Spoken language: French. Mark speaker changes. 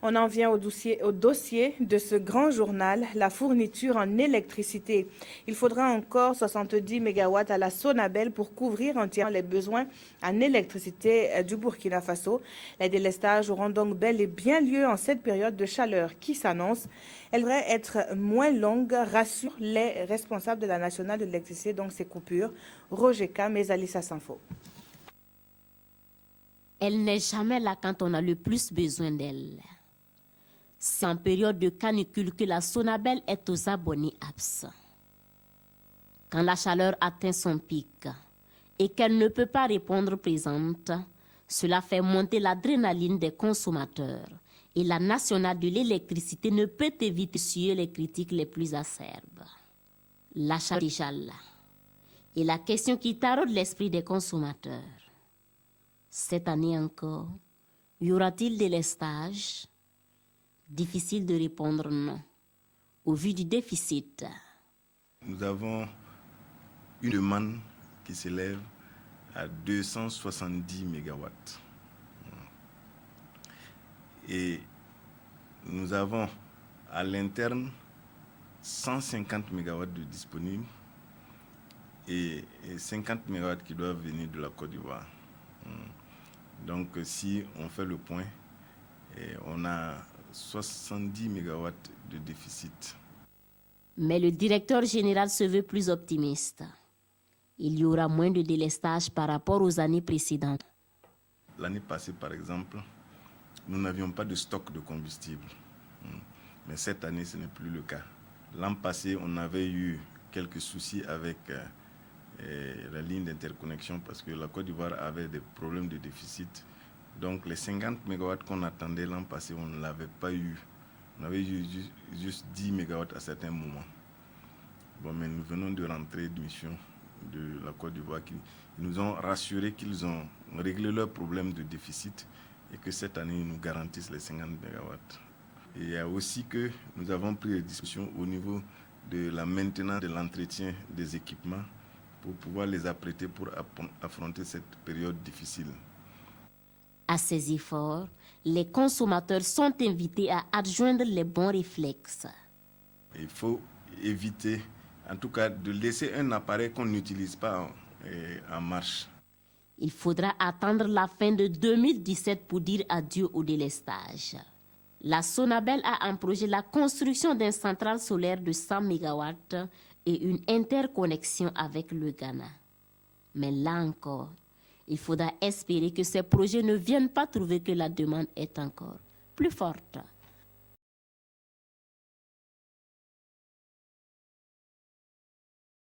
Speaker 1: On en vient au dossier de ce grand journal, la fourniture en électricité. Il faudra encore 70 MW à la Sonabel pour couvrir entièrement les besoins en électricité du Burkina Faso. Les délestages auront donc bel et bien lieu en cette période de chaleur qui s'annonce. Elle devrait être moins longue, rassurent les responsables de la nationale de l'électricité, donc ces coupures. Roger Kam et Alissa Sanfo.
Speaker 2: Elle n'est jamais là quand on a le plus besoin d'elle. C'est en période de canicule que la Sonabel est aux abonnés absents. Quand la chaleur atteint son pic et qu'elle ne peut pas répondre présente, cela fait monter l'adrénaline des consommateurs et la nationale de l'électricité ne peut éviter d'essuyer les critiques les plus acerbes. La chaleur est déjà là. Et la question qui taraude l'esprit des consommateurs. Cette année encore, y aura-t-il délestage? Difficile de répondre non, au vu du déficit.
Speaker 3: Nous avons une demande qui s'élève à 270 MW. Et nous avons à l'interne 150 MW de disponibles et 50 MW qui doivent venir de la Côte d'Ivoire. Donc si on fait le point, on a 70 MW de déficit.
Speaker 2: Mais le directeur général se veut plus optimiste. Il y aura moins de délestage par rapport aux années précédentes.
Speaker 3: L'année passée, par exemple, nous n'avions pas de stock de combustible. Mais cette année, ce n'est plus le cas. L'an passé, on avait eu quelques soucis avec la ligne d'interconnexion parce que la Côte d'Ivoire avait des problèmes de déficit. Donc les 50 MW qu'on attendait l'an passé, on ne l'avait pas eu. On avait eu juste 10 MW à certains moments. Bon, mais nous venons de rentrer de mission de la Côte d'Ivoire qui nous ont rassuré qu'ils ont réglé leurs problèmes de déficit et que cette année, ils nous garantissent les 50 MW. Et il y a aussi que nous avons pris des discussions au niveau de la maintenance, de l'entretien des équipements pour pouvoir les apprêter pour affronter cette période difficile.
Speaker 2: À ces efforts, les consommateurs sont invités à adjoindre les bons réflexes.
Speaker 3: Il faut éviter, en tout cas, de laisser un appareil qu'on n'utilise pas en marche.
Speaker 2: Il faudra attendre la fin de 2017 pour dire adieu au délestage. La Sonabel a en projet la construction d'une centrale solaire de 100 MW et une interconnexion avec le Ghana. Mais là encore, il faudra espérer que ces projets ne viennent pas trouver que la demande est encore plus forte.